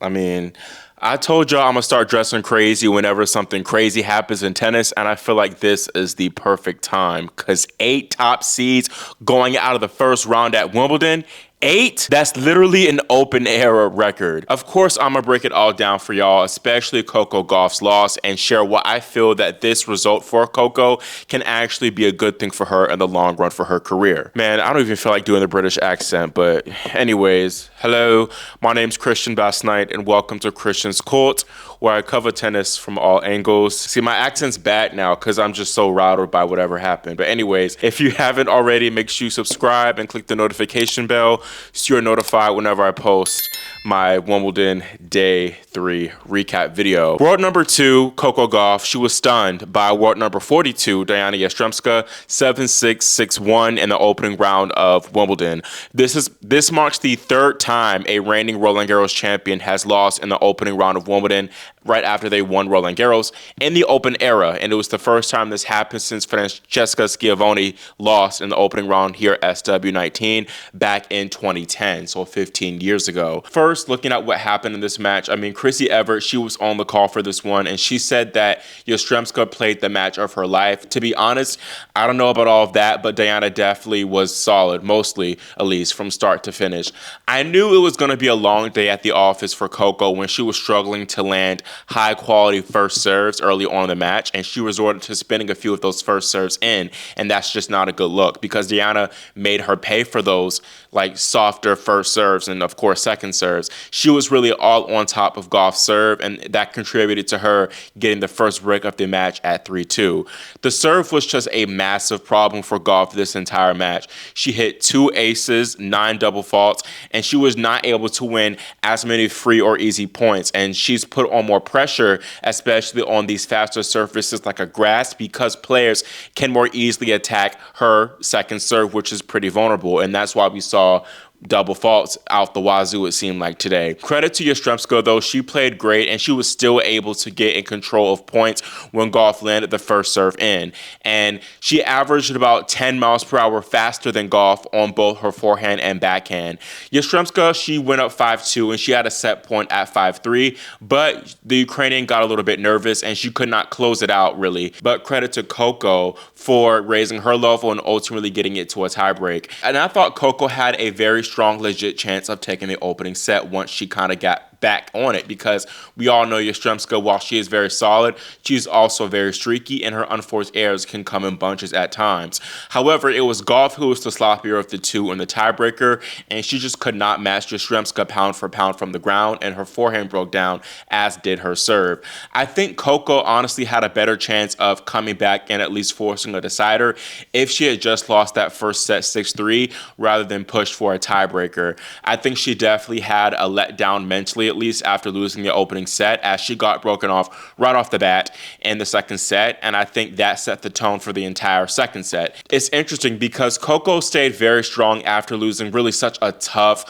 I mean, I told y'all I'm gonna start dressing crazy whenever something crazy happens in tennis, and I feel like this is the perfect time because 8 top seeds going out of the first round at Wimbledon. 8? That's literally an open era record. Of course, I'm gonna break it all down for y'all, especially Coco Gauff's loss, and share what I feel that this result for Coco can actually be a good thing for her in the long run for her career. Man, I don't even feel like doing the British accent, but anyways, hello, my name's Christian Bass Knight, and welcome to Christian's Court, where I cover tennis from all angles. See, my accent's bad now because I'm just so rattled by whatever happened. But anyways, if you haven't already, make sure you subscribe and click the notification bell so you're notified whenever I post my Wimbledon Day 3 recap video. World number 2, Coco Gauff, she was stunned by world number 42, Diana Yastremska, 7-6, 6-1 in the opening round of Wimbledon. This marks the third time a reigning Roland Garros champion has lost in the opening round of Wimbledon right after they won Roland Garros in the open era, and it was the first time this happened since Francesca Schiavone lost in the opening round here at SW19 back in 2010, so 15 years ago. First, looking at what happened in this match, I mean, Chrissy Evert, she was on the call for this one, and she said that Yastremska played the match of her life. To be honest, I don't know about all of that, but Diana definitely was solid, mostly, at least, from start to finish. I knew it was going to be a long day at the office for Coco when she was struggling to land high-quality first serves early on in the match, and she resorted to spinning a few of those first serves in, and that's just not a good look because Diana made her pay for those like softer first serves and of course second serves. She was really all on top of Gauff's serve, and that contributed to her getting the first break of the match at 3-2. The serve was just a massive problem for Gauff this entire match. She hit 2 aces, 9 double faults, and she was not able to win as many free or easy points, and she's put on more pressure, especially on these faster surfaces like a grass, because players can more easily attack her second serve, which is pretty vulnerable, and that's why we saw double faults out the wazoo, it seemed like today. Credit to Yastremska though, she played great and she was still able to get in control of points when Gauff landed the first serve in. And she averaged about 10 miles per hour faster than Gauff on both her forehand and backhand. Yastremska, she went up 5-2 and she had a set point at 5-3, but the Ukrainian got a little bit nervous and she could not close it out really. But credit to Coco for raising her level and ultimately getting it to a tiebreak. And I thought Coco had a very strong, legit chance of taking the opening set once she kind of got back on it, because we all know Yastremska, while she is very solid, she's also very streaky and her unforced errors can come in bunches at times. However, it was Gauff who was the sloppier of the two in the tiebreaker, and she just could not match Yastremska pound for pound from the ground, and her forehand broke down, as did her serve. I think Coco honestly had a better chance of coming back and at least forcing a decider if she had just lost that first set 6-3 rather than pushed for a tiebreaker. I think she definitely had a letdown mentally, at least after losing the opening set, as she got broken off right off the bat in the second set, and I think that set the tone for the entire second set. It's interesting because Coco stayed very strong after losing really such a tough,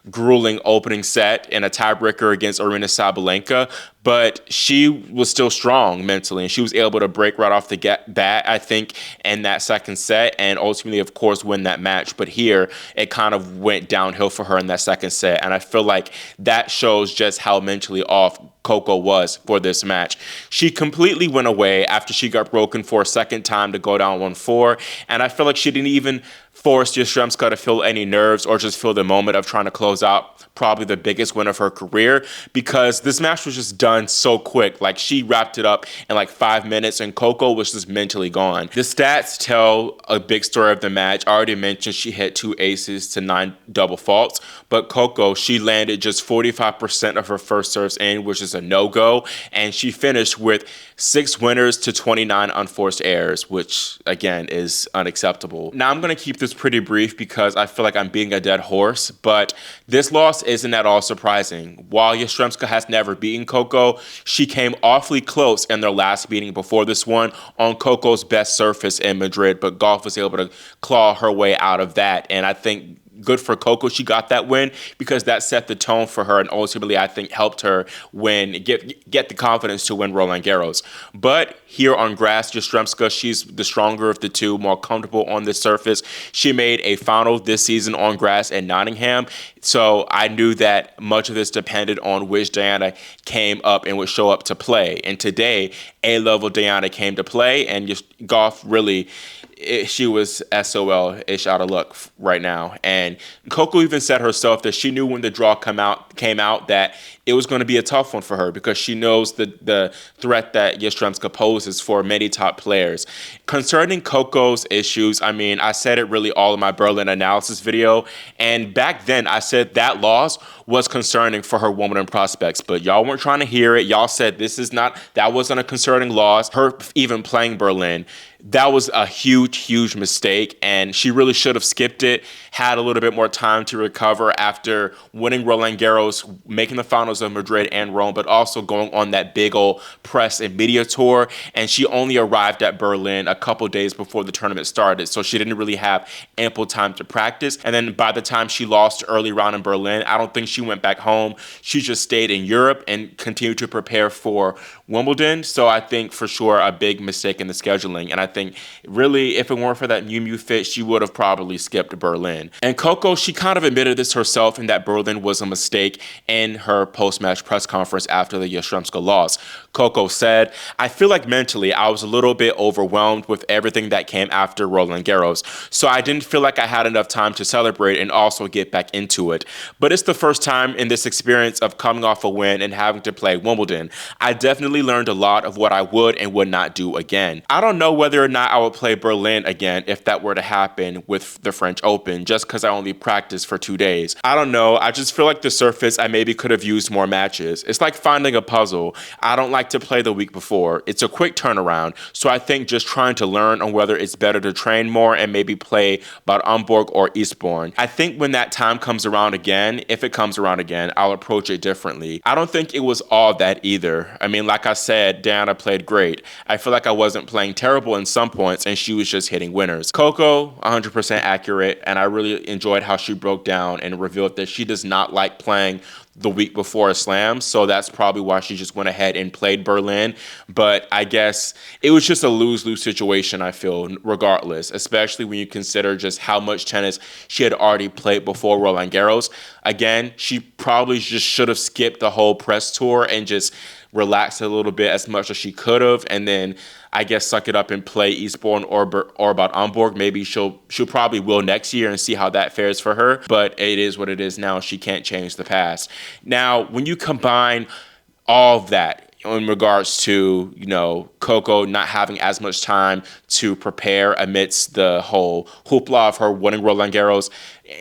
grueling opening set in a tiebreaker against Aryna Sabalenka, but she was still strong mentally, and she was able to break right off the bat, I think, in that second set, and ultimately, of course, win that match. But here, it kind of went downhill for her in that second set, and I feel like that shows just how mentally off Coco was for this match. She completely went away after she got broken for a second time to go down 1-4, and I feel like she didn't even force Yastremska to feel any nerves or just feel the moment of trying to close out probably the biggest win of her career, because this match was just done so quick. Like, she wrapped it up in like 5 minutes and Coco was just mentally gone. The stats tell a big story of the match. I already mentioned she hit 2 aces to 9 double faults, but Coco, she landed just 45% of her first serves in, which is a no-go, and she finished with 6 winners to 29 unforced errors, which again is unacceptable. Now I'm going to keep this pretty brief because I feel like I'm beating a dead horse, but this loss isn't at all surprising. While Yastremska has never beaten Coco, she came awfully close in their last meeting before this one on Coco's best surface in Madrid, but Gauff was able to claw her way out of that, and I think good for Coco she got that win, because that set the tone for her and ultimately I think helped her get the confidence to win Roland Garros. But here on grass, Yastremska, she's the stronger of the two, more comfortable on the surface. She made a final this season on grass in Nottingham, so I knew that much of this depended on which Diana came up and would show up to play. And today, A-level Diana came to play, and Gauff really, she was SOL-ish out of luck right now. And Coco even said herself that she knew when the draw came out that it was going to be a tough one for her, because she knows the threat that Yastremska poses for many top players. Concerning Coco's issues, I mean, I said it really all in my Berlin analysis video, and back then I said that loss was concerning for her Wimbledon prospects, but y'all weren't trying to hear it. Y'all said that wasn't a concerning loss. Her even playing Berlin, that was a huge mistake, and she really should have skipped it, had a little bit more time to recover after winning Roland Garros, making the finals of Madrid and Rome, but also going on that big old press and media tour. And she only arrived at Berlin a couple days before the tournament started, so she didn't really have ample time to practice. And then by the time she lost early round in Berlin, I don't think she went back home. She just stayed in Europe and continued to prepare for Wimbledon. So I think for sure a big mistake in the scheduling. And I think really, if it weren't for that Miu Miu fit, she would have probably skipped Berlin. And Coco, she kind of admitted this herself, in that Berlin was a mistake in her post-match press conference after the Yastremska loss. Coco said, "I feel like mentally I was a little bit overwhelmed with everything that came after Roland Garros, so I didn't feel like I had enough time to celebrate and also get back into it. But it's the first time in this experience of coming off a win and having to play Wimbledon. I definitely learned a lot of what I would and would not do again. I don't know whether or not I would play Berlin again if that were to happen with the French Open, just because I only practiced for 2 days. I don't know, I just feel like the surface I maybe could have used more matches. It's like finding a puzzle. I don't like to play the week before. It's a quick turnaround, so I think just trying to learn on whether it's better to train more and maybe play Bad Homburg or Eastbourne. I think when that time comes around again, if it comes around again, I'll approach it differently. I don't think it was all that either. I mean, like I said, Diana played great. I feel like I wasn't playing terrible in some points, and she was just hitting winners." Coco, 100% accurate, and I really enjoyed how she broke down and revealed that she does not like playing the week before a slam, so that's probably why she just went ahead and played Berlin. But I guess it was just a lose-lose situation, I feel, regardless, especially when you consider just how much tennis she had already played before Roland Garros. Again, she probably just should have skipped the whole press tour and just relaxed a little bit as much as she could have, and then I guess suck it up and play Eastbourne or Bad Homburg. Maybe she'll probably will next year and see how that fares for her. But it is what it is now. She can't change the past. Now, when you combine all of that in regards to, Coco not having as much time to prepare amidst the whole hoopla of her winning Roland Garros,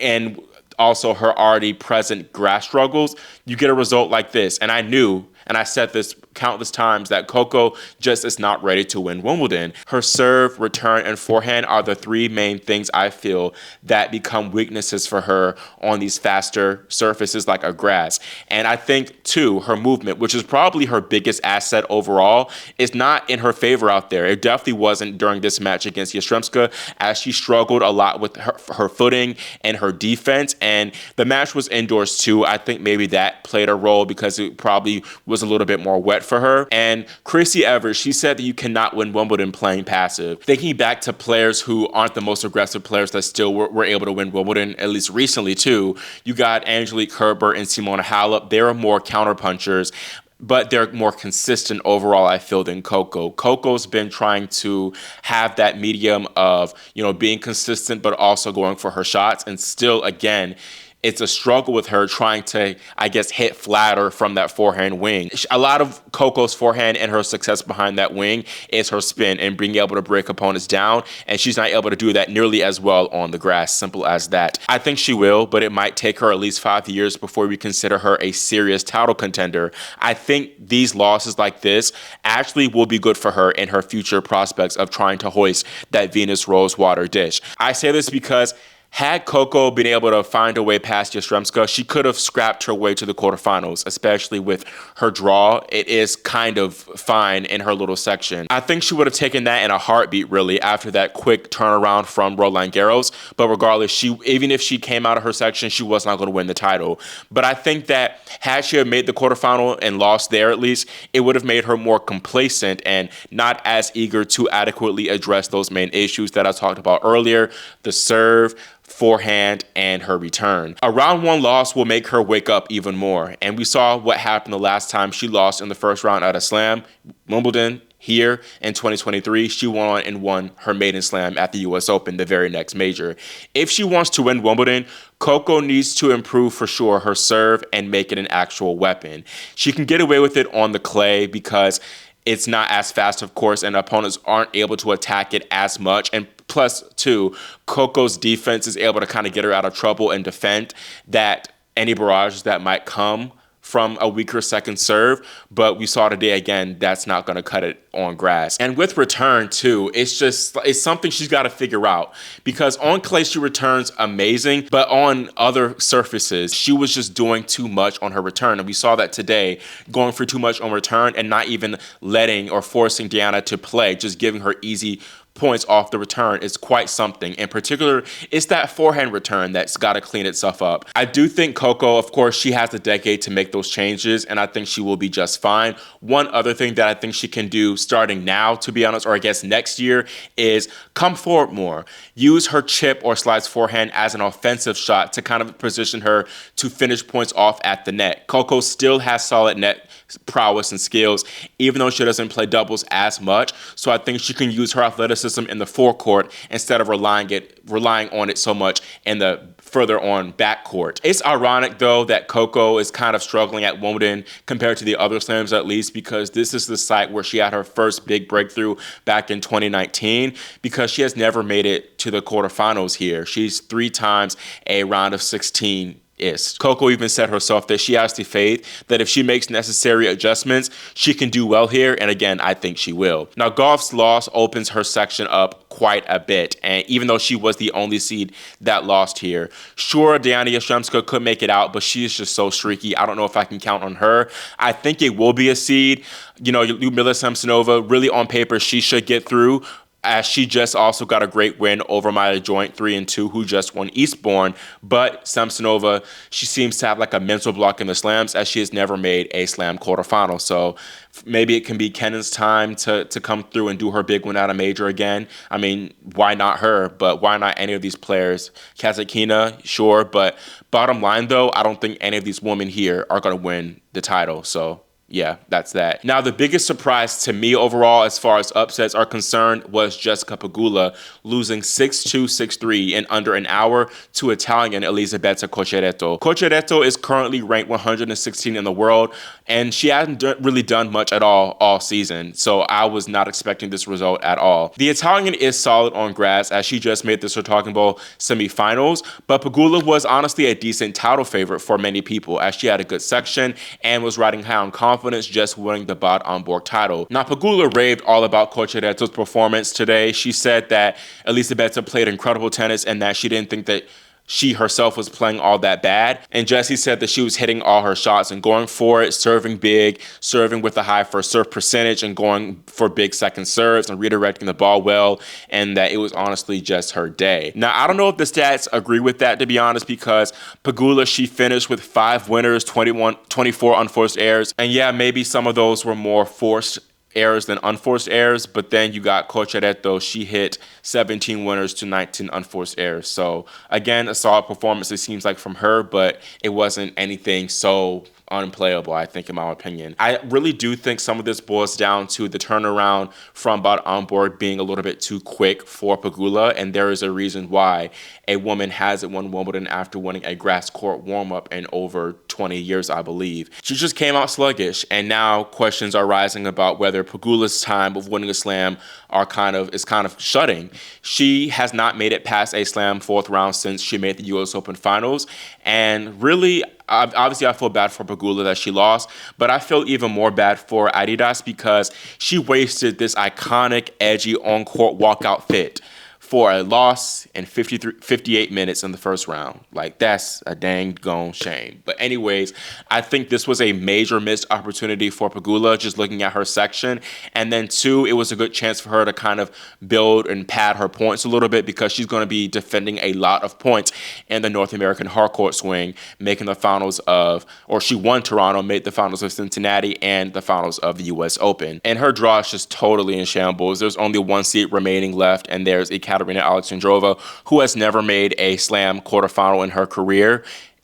and also her already present grass struggles, you get a result like this. And I knew, and I said this countless times, that Coco just is not ready to win Wimbledon. Her serve, return, and forehand are the three main things I feel that become weaknesses for her on these faster surfaces like a grass. And I think, too, her movement, which is probably her biggest asset overall, is not in her favor out there. It definitely wasn't during this match against Yastremska, as she struggled a lot with her footing and her defense. And the match was indoors, too. I think maybe that played a role, because it probably was a little bit more wet for her. And Chrissy Evers, she said that you cannot win Wimbledon playing passive. Thinking back to players who aren't the most aggressive players that still were able to win Wimbledon, at least recently too, you got Angelique Kerber and Simona Halep. They are more counterpunchers, but they're more consistent overall, I feel, than Coco. Coco's been trying to have that medium of, being consistent, but also going for her shots. And still, again, it's a struggle with her trying to, I guess, hit flatter from that forehand wing. A lot of Coco's forehand and her success behind that wing is her spin and being able to break opponents down, and she's not able to do that nearly as well on the grass. Simple as that. I think she will, but it might take her at least 5 years before we consider her a serious title contender. I think these losses like this actually will be good for her in her future prospects of trying to hoist that Venus Rose water dish. I say this because Had Coco been able to find a way past Yastremska, she could have scrapped her way to the quarterfinals, especially with her draw. It is kind of fine in her little section. I think she would have taken that in a heartbeat, really, after that quick turnaround from Roland Garros. But regardless, even if she came out of her section, she was not going to win the title. But I think that had she have made the quarterfinal and lost there at least, it would have made her more complacent and not as eager to adequately address those main issues that I talked about earlier, the serve, forehand, and her return. A round one loss will make her wake up even more. And we saw what happened the last time she lost in the first round at a slam, Wimbledon. Here in 2023, she won her maiden slam at the US Open, the very next major. If she wants to win Wimbledon, Coco needs to improve for sure her serve and make it an actual weapon. She can get away with it on the clay because it's not as fast, of course, and opponents aren't able to attack it as much. And plus, too, Coco's defense is able to kind of get her out of trouble and defend that any barrages that might come from a weaker second serve, but we saw today again that's not going to cut it on grass. And with return too, it's something she's got to figure out, because on clay she returns amazing, but on other surfaces she was just doing too much on her return, and we saw that today, going for too much on return and not even letting or forcing Diana to play, just giving her easy points off the return is quite something. In particular, it's that forehand return that's got to clean itself up. I do think Coco, of course, she has a decade to make those changes, and I think she will be just fine. One other thing that I think she can do starting now, to be honest, or I guess next year, is come forward more. Use her chip or slice forehand as an offensive shot to kind of position her to finish points off at the net. Coco still has solid net prowess and skills, even though she doesn't play doubles as much. So I think she can use her athleticism in the forecourt instead of relying on it so much in the further on backcourt. It's ironic though that Coco is kind of struggling at Wimbledon compared to the other slams, at least, because this is the site where she had her first big breakthrough back in 2019, because she has never made it to the quarterfinals here. She's 3 times a round of 16 is. Coco even said herself that she has the faith that if she makes necessary adjustments, she can do well here, and again, I think she will. Now, Gauff's loss opens her section up quite a bit, and even though she was the only seed that lost here, sure, Diana Yastremska could make it out, but she's just so streaky. I don't know if I can count on her. I think it will be a seed. You know, Ludmila Samsonova, really on paper, she should get through, as she just also got a great win over Maya Joint 3-2, who just won Eastbourne. But Samsonova, she seems to have like a mental block in the slams, as she has never made a slam quarterfinal. So maybe it can be Kennan's time to come through and do her big win at a major again. I mean, why not her? But why not any of these players? Kasatkina, sure. But bottom line, though, I don't think any of these women here are going to win the title. So yeah, that's that. Now, the biggest surprise to me overall, as far as upsets are concerned, was Jessica Pegula losing 6-2, 6-3 in under an hour to Italian Elisabetta Cocciaretto. Cocciaretto is currently ranked 116 in the world, and she hasn't really done much at all season, so I was not expecting this result at all. The Italian is solid on grass, as she just made the Talking Bowl semifinals, but Pegula was honestly a decent title favorite for many people, as she had a good section and was riding high on confidence, just winning the Bad Homburg title. Now, Pegula raved all about Cocciaretto's performance today. She said that Elisabetta played incredible tennis and that she didn't think that she herself was playing all that bad. And Jessie said that she was hitting all her shots and going for it, serving big, serving with a high first serve percentage, and going for big second serves and redirecting the ball well, and that it was honestly just her day. Now, I don't know if the stats agree with that, to be honest, because Pegula, she finished with 5 winners, 24 unforced errors. And yeah, maybe some of those were more forced errors than unforced errors, but then you got Cocciaretto, she hit 17 winners to 19 unforced errors. So again, a solid performance, it seems like, from her, but it wasn't anything so unplayable, I think, in my opinion. I really do think some of this boils down to the turnaround from Bad Homburg being a little bit too quick for Pegula, and there is a reason why a woman hasn't won Wimbledon after winning a grass court warm-up in over 20 years, I believe. She just came out sluggish, and now questions are rising about whether Pegula's time of winning a slam is kind of shutting. She has not made it past a slam 4th round since she made the US Open finals, and really, obviously, I feel bad for Pegula that she lost, but I feel even more bad for Adidas because she wasted this iconic, edgy on-court walkout fit for a loss in 58 minutes in the first round. Like, that's a dang gone shame. But anyways, I think this was a major missed opportunity for Pegula, just looking at her section. And then two, it was a good chance for her to kind of build and pad her points a little bit, because she's going to be defending a lot of points in the North American hardcourt swing, making the finals of, or she won Toronto, made the finals of Cincinnati, and the finals of the US Open. And her draw is just totally in shambles. There's only one seat remaining left, and there's Ekaterina Alexandrova, who has never made a slam quarterfinal in her career.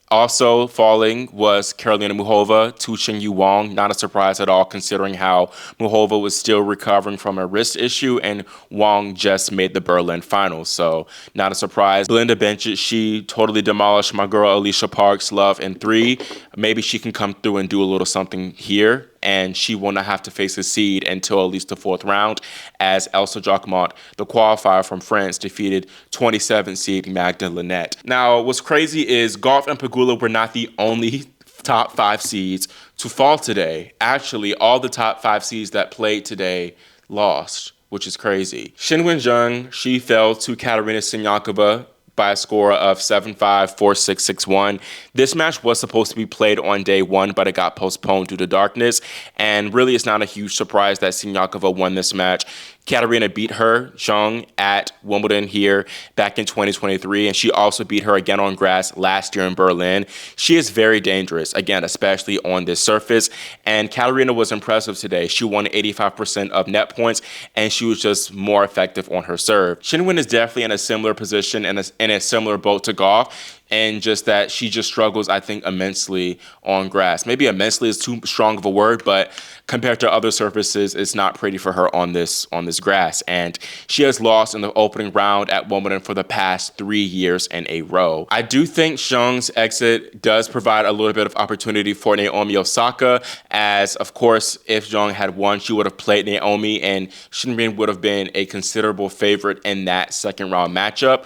Also falling was Karolina Muchova to Xingyu Wang. Not a surprise at all, considering how Muchova was still recovering from a wrist issue and Wang just made the Berlin finals. So not a surprise. Belinda Bencic, she totally demolished my girl Alicia Parks' love in 3. Maybe she can come through and do a little something here, and she will not have to face a seed until at least the 4th round, as Elsa Jacquemont, the qualifier from France, defeated 27 seed Magda Linette. Now, what's crazy is Gauff and Pegula were not the only top 5 seeds to fall today. Actually, all the top 5 seeds that played today lost, which is crazy. Qinwen Zheng, she fell to Katerina Siniakova by a score of 7-5, 4-6, 6-1. This match was supposed to be played on day 1, but it got postponed due to darkness. And really, it's not a huge surprise that Siniakova won this match. Katerina beat her, Zheng, at Wimbledon here back in 2023, and she also beat her again on grass last year in Berlin. She is very dangerous, again, especially on this surface, and Katerina was impressive today. She won 85% of net points, and she was just more effective on her serve. Qinwen is definitely in a similar position and in a similar boat to Gauff, and just that she just struggles, I think, immensely on grass. Maybe immensely is too strong of a word, but compared to other surfaces, it's not pretty for her on this grass. And she has lost in the opening round at Wimbledon for the past 3 years in a row. I do think Zheng's exit does provide a little bit of opportunity for Naomi Osaka, as, of course, if Zheng had won, she would have played Naomi, and Qinwen would have been a considerable favorite in that second round matchup.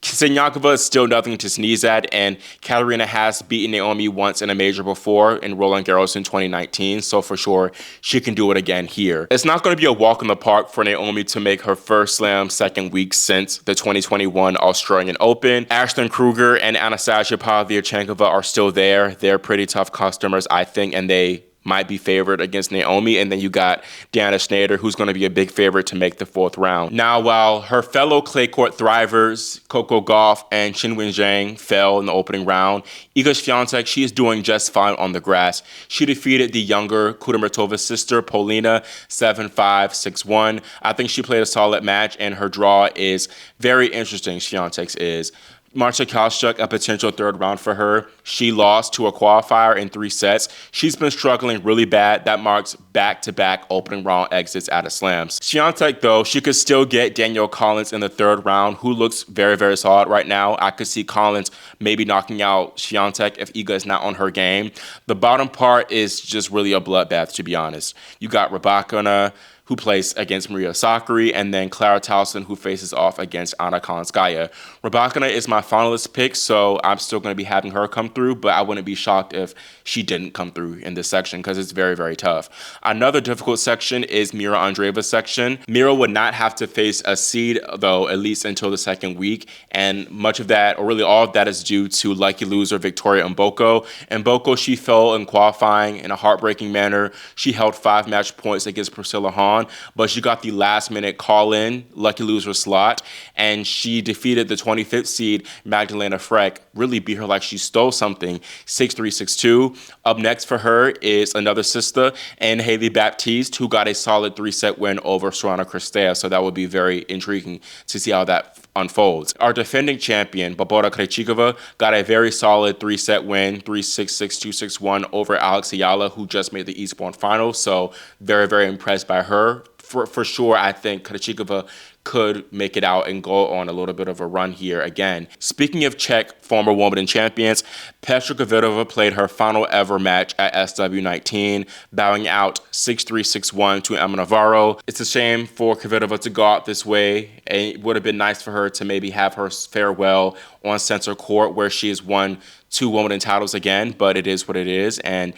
Siniakova is still nothing to sneeze at, and Katerina has beaten Naomi once in a major before in Roland Garros in 2019, so for sure she can do it again here. It's not going to be a walk in the park for Naomi to make her first slam second week since the 2021 Australian Open. Ashton Kruger and Anastasia Pavlyuchenkova are still there. They're pretty tough customers, I think, and they might be favored against Naomi. And then you got Deanna Schneider, who's going to be a big favorite to make the 4th round. Now, while her fellow clay court thrivers, Coco Gauff and Qinwen Zheng, fell in the opening round, Iga Świątek, she is doing just fine on the grass. She defeated the younger Kudermetova's sister, Polina, 7-5, 6-1. I think she played a solid match, and her draw is very interesting, Świątek's is. Marta Kostyuk, a potential 3rd round for her. She lost to a qualifier in 3 sets. She's been struggling really bad. That marks back-to-back opening round exits out of slams. Świątek, though, she could still get Danielle Collins in the 3rd round, who looks very, very solid right now. I could see Collins maybe knocking out Świątek if Iga is not on her game. The bottom part is just really a bloodbath, to be honest. You got Rybakina, who plays against Maria Sakkari, and then Clara Towson, who faces off against Anna Kalinskaya. Rybakina is my finalist pick, so I'm still going to be having her come through, but I wouldn't be shocked if she didn't come through in this section, because it's very, very tough. Another difficult section is Mira Andreeva's section. Mira would not have to face a seed, though, at least until the 2nd week, and much of that, or really all of that, is due to lucky loser Victoria Mboko. Mboko, she fell in qualifying in a heartbreaking manner. She held 5 match points against Priscilla Hahn, but she got the last-minute call-in lucky loser slot, and she defeated the 25th seed Magdalena Freck, really beat her like she stole something, 6-3, 6-2. Up next for her is another sister, and Haley Baptiste, who got a solid 3-set win over Sorana Cristea, so that would be very intriguing to see how that unfolds. Our defending champion, Barbora Krejcikova, got a very solid 3-set win, 3-6, 6-2, 6-1 over Alex Ayala, who just made the Eastbourne final, so very, very impressed by her. For sure, I think Krejcikova could make it out and go on a little bit of a run here again. Speaking of Czech former Wimbledon champions, Petra Kvitova played her final ever match at SW19, bowing out 6-3, 6-1 to Emma Navarro. It's a shame for Kvitova to go out this way. It would have been nice for her to maybe have her farewell on center court, where she has won 2 Wimbledon titles again, but it is what it is. And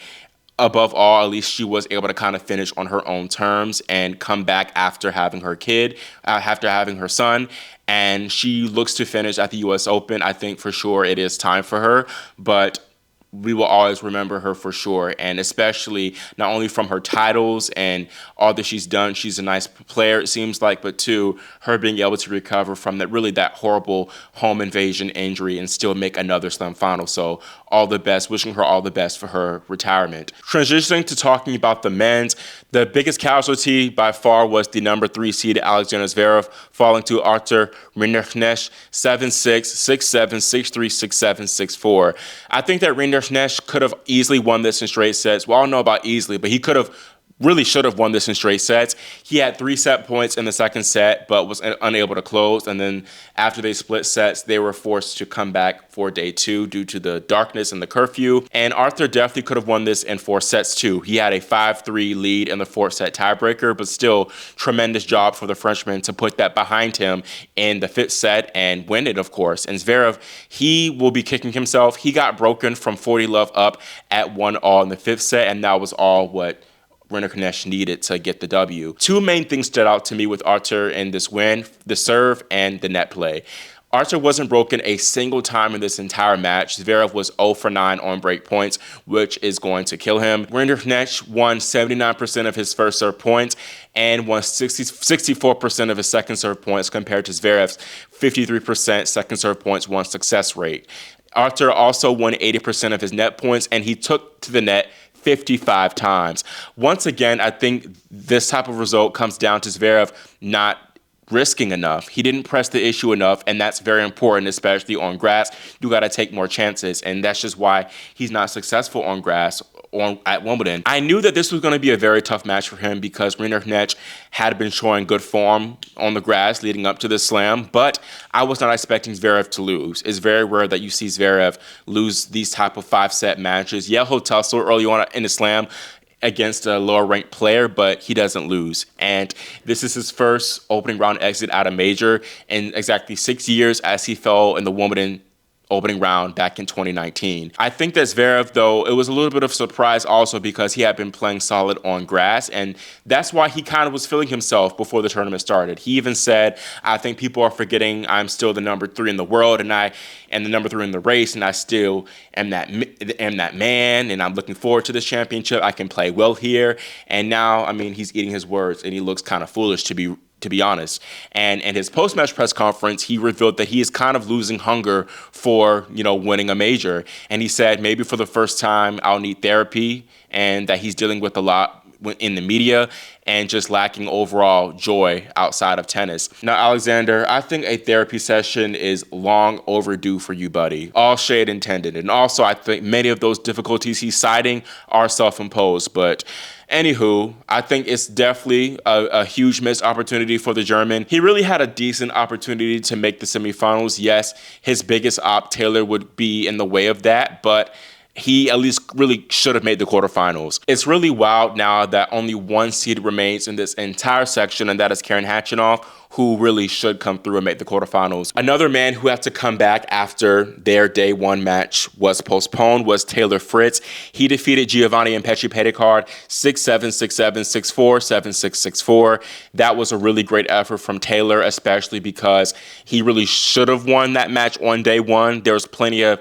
above all, at least she was able to kind of finish on her own terms and come back after having her kid, after having her son. And she looks to finish at the US Open. I think for sure it is time for her, but we will always remember her for sure, and especially not only from her titles and all that she's done. She's a nice player, it seems like, but two, her being able to recover from that horrible home invasion injury and still make another slam final. So all the best, wishing her all the best for her retirement. Transitioning to talking about the men's, the biggest casualty by far was the number 3 seeded Alexander Zverev, falling to Arthur Rinderknecht 7-6, 6-7, 6-3, 6-7, 6-4. I think that Rinderknecht could have easily won this in straight sets. Well, I don't know about easily, but he really should have won this in straight sets. He had 3 set points in the second set, but was unable to close. And then after they split sets, they were forced to come back for day 2 due to the darkness and the curfew. And Arthur definitely could have won this in 4 sets too. He had a 5-3 lead in the 4th set tiebreaker, but still tremendous job for the Frenchman to put that behind him in the 5th set and win it, of course. And Zverev, he will be kicking himself. He got broken from 40-love up at 1-all in the 5th set, and that was all what Rinderknecht needed to get the W. 2 main things stood out to me with Arthur in this win: the serve and the net play. Arthur wasn't broken a single time in this entire match. Zverev was 0 for 9 on break points, which is going to kill him. Rinderknecht won 79% of his first serve points and won 64% of his second serve points compared to Zverev's 53% second serve points won success rate. Arthur also won 80% of his net points, and he took to the net 55 times. Once again, I think this type of result comes down to Zverev not risking enough. He didn't press the issue enough, and that's very important, especially on grass. You got to take more chances, and that's just why he's not successful on grass at Wimbledon. I knew that this was going to be a very tough match for him because Rinderknecht had been showing good form on the grass leading up to this slam, but I was not expecting Zverev to lose. It's very rare that you see Zverev lose these type of 5-set matches. Yeah, he'll tussle early on in the slam against a lower-ranked player, but he doesn't lose. And this is his first opening round exit at a major in exactly 6 years, as he fell in the Wimbledon opening round back in 2019. I think that Zverev, though, it was a little bit of a surprise also because he had been playing solid on grass, and that's why he kind of was feeling himself before the tournament started. He even said, I think people are forgetting I'm still the number 3 in the world, and I am the number 3 in the race, and I still am that man, and I'm looking forward to this championship. I can play well here. And now, I mean, he's eating his words, and he looks kind of foolish to be honest. And in his post-match press conference, he revealed that he is kind of losing hunger for, winning a major. And he said maybe for the first time I'll need therapy, and that he's dealing with a lot in the media and just lacking overall joy outside of tennis. Now, Alexander, I think a therapy session is long overdue for you, buddy. All shade intended. And also, I think many of those difficulties he's citing are self-imposed. But anywho, I think it's definitely a huge missed opportunity for the German. He really had a decent opportunity to make the semifinals. Yes, his biggest op, Taylor, would be in the way of that, but he at least really should have made the quarterfinals. It's really wild now that only 1 seed remains in this entire section, and that is Karen Khachanov, who really should come through and make the quarterfinals. Another man who had to come back after their day 1 match was postponed was Taylor Fritz. He defeated Giovanni Impeci-Pedicard 6-7, 6-7, 6-4, 7-6, 6-4. That was a really great effort from Taylor, especially because he really should have won that match on day 1. There was plenty of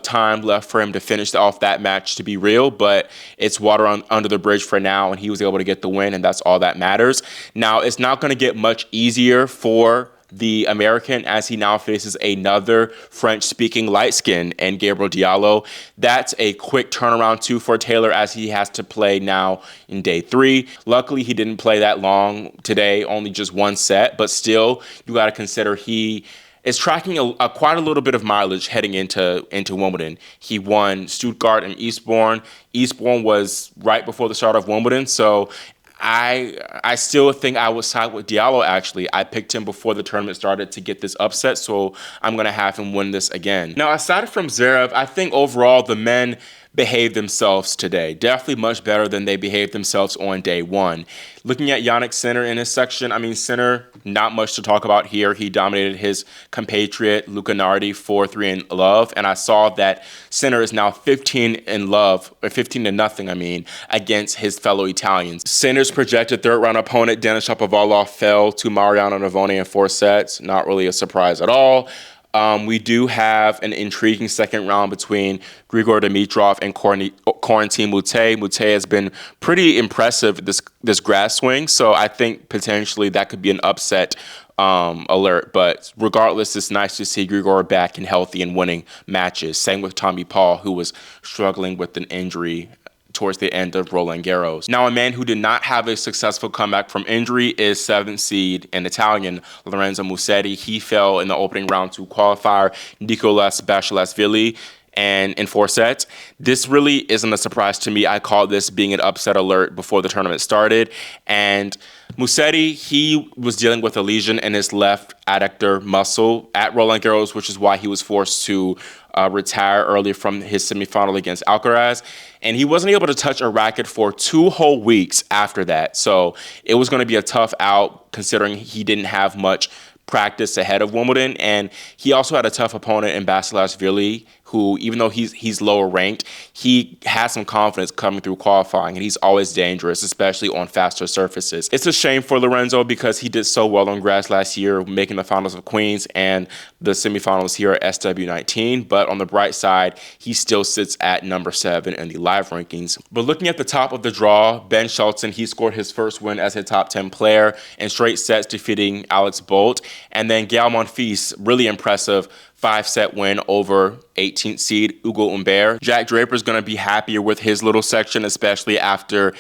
time left for him to finish off that match, to be real, but it's water under the bridge for now, and he was able to get the win, and that's all that matters. Now, it's not going to get much easier for the American as he now faces another French-speaking light-skin and Gabriel Diallo. That's a quick turnaround too for Taylor as he has to play now in day 3. Luckily, he didn't play that long today, only just 1 set, but still, you got to consider he is tracking quite a little bit of mileage heading into Wimbledon. He won Stuttgart and Eastbourne. Eastbourne was right before the start of Wimbledon, so I still think I would side with Diallo, actually. I picked him before the tournament started to get this upset, so I'm going to have him win this again. Now, aside from Zverev, I think overall the men behaved themselves today. Definitely much better than they behaved themselves on day one. Looking at Jannik Sinner in his section, I mean, Sinner, not much to talk about here. He dominated his compatriot, Luca Nardi, 4-3 in love. And I saw that Sinner is now 15 in love, or 15 to nothing, I mean, against his fellow Italians. Sinner's projected third round opponent, Denis Shapovalov, fell to Mariano Navone in 4 sets. Not really a surprise at all. We do have an intriguing second round between Grigor Dimitrov and Corentin Moutet. Moutet has been pretty impressive this grass swing, so I think potentially that could be an upset alert. But regardless, it's nice to see Grigor back and healthy and winning matches. Same with Tommy Paul, who was struggling with an injury towards the end of Roland Garros. Now, a man who did not have a successful comeback from injury is 7th seed and Italian Lorenzo Musetti. He fell in the opening round to qualifier Nicolas Basilashvili and in 4 sets. This really isn't a surprise to me. I called this being an upset alert before the tournament started. And Musetti, he was dealing with a lesion in his left adductor muscle at Roland Garros, which is why he was forced to retire early from his semifinal against Alcaraz. And he wasn't able to touch a racket for 2 whole weeks after that. So it was going to be a tough out considering he didn't have much practice ahead of Wimbledon. And he also had a tough opponent in Basilashvili, who, even though he's lower ranked, he has some confidence coming through qualifying, and he's always dangerous, especially on faster surfaces. It's a shame for Lorenzo because he did so well on grass last year, making the finals of Queens and the semifinals here at SW19. But on the bright side, he still sits at number 7 in the live rankings. But looking at the top of the draw, Ben Shelton, he scored his first win as a top 10 player in straight sets, defeating Alex Bolt. And then Gael Monfils, really impressive 5-set win over 18th seed Ugo Humbert. Jack Draper's going to be happier with his little section, especially after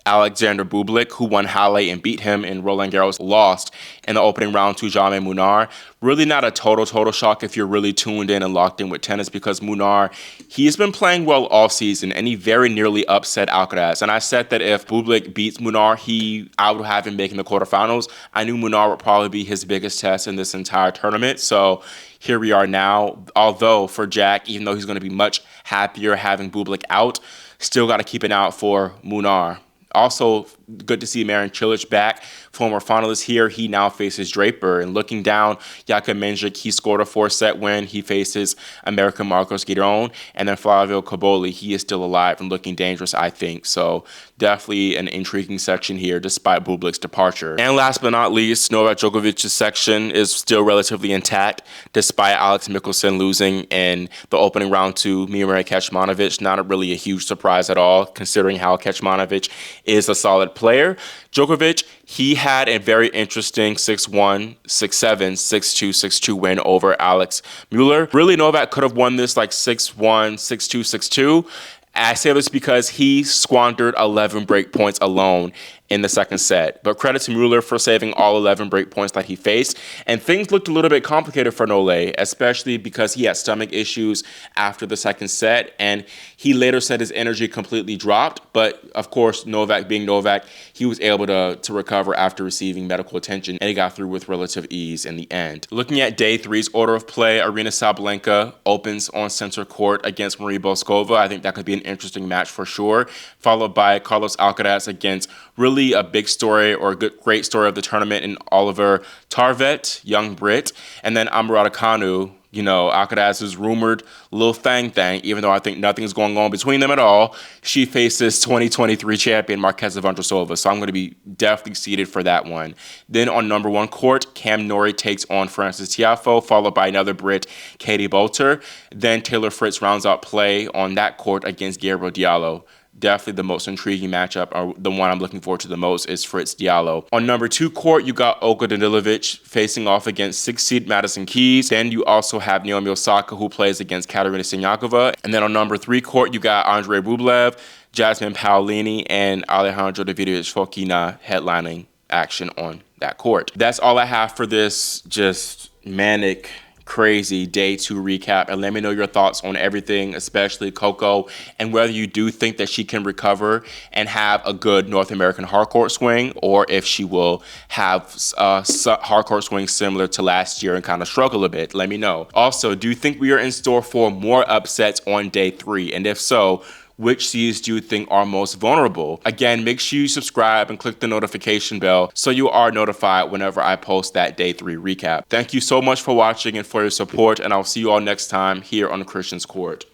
Alexander Bublik, who won Halle and beat him in Roland Garros, lost in the opening round to Jaime Munar. Really not a total shock if you're really tuned in and locked in with tennis, because Munar, he's been playing well all season, and he very nearly upset Alcaraz. And I said that if Bublik beats Munar, I would have him making the quarterfinals. I knew Munar would probably be his biggest test in this entire tournament. So here we are now. Although for Jack, even though he's going to be much happier having Bublik out, still got to keep an eye out for Munar. Also, good to see Marin Cilic back, former finalist here. He now faces Draper. And looking down, Jakub Menzik, he scored a 4-set win. He faces American Marcos Giron. And then Flavio Cobolli, he is still alive and looking dangerous, I think. So definitely an intriguing section here, despite Bublik's departure. And last but not least, Novak Djokovic's section is still relatively intact, despite Alex Michelsen losing in the opening round to Miomir Kecmanovic. Not really a huge surprise at all, considering how Kecmanovic is a solid player. Djokovic, he had a very interesting 6-1, 6-7, 6-2, 6-2 win over Alex Mueller. Really, Novak could have won this like 6-1, 6-2, 6-2. I say this because he squandered 11 break points alone in the second set. But credit to Mueller for saving all 11 break points that he faced. And things looked a little bit complicated for Nole, especially because he had stomach issues after the second set. And he later said his energy completely dropped. But of course, Novak being Novak, he was able to recover after receiving medical attention. And he got through with relative ease in the end. Looking at day 3's order of play, Aryna Sabalenka opens on center court against Marie Boskova. I think that could be an interesting match for sure. Followed by Carlos Alcaraz against really a big story or a great story of the tournament in Oliver Tarvet, young Brit. And then Amara Raducanu, Alcaraz's rumored little thing, even though I think nothing's going on between them at all. She faces 2023 champion Markeza Vondrousova, so I'm going to be definitely seated for that one. Then on number 1 court, Cam Norrie takes on Frances Tiafoe, followed by another Brit, Katie Bolter. Then Taylor Fritz rounds out play on that court against Gabriel Diallo. Definitely the most intriguing matchup, or the one I'm looking forward to the most, is Fritz Diallo. On number 2 court, you got Olga Danilovic facing off against 6th seed Madison Keys. Then you also have Naomi Osaka, who plays against Katerina Siniakova. And then on number 3 court, you got Andrei Rublev, Jasmine Paolini, and Alejandro Davidovich Fokina headlining action on that court. That's all I have for this just manic, crazy day 2 recap, and let me know your thoughts on everything, especially Coco, and whether you do think that she can recover and have a good North American hardcourt swing, or if she will have a hardcourt swing similar to last year and kind of struggle a bit. Let me know. Also, do you think we are in store for more upsets on day 3? And if so, which seeds do you think are most vulnerable? Again, make sure you subscribe and click the notification bell so you are notified whenever I post that day 3 recap. Thank you so much for watching and for your support, and I'll see you all next time here on Christian's Court.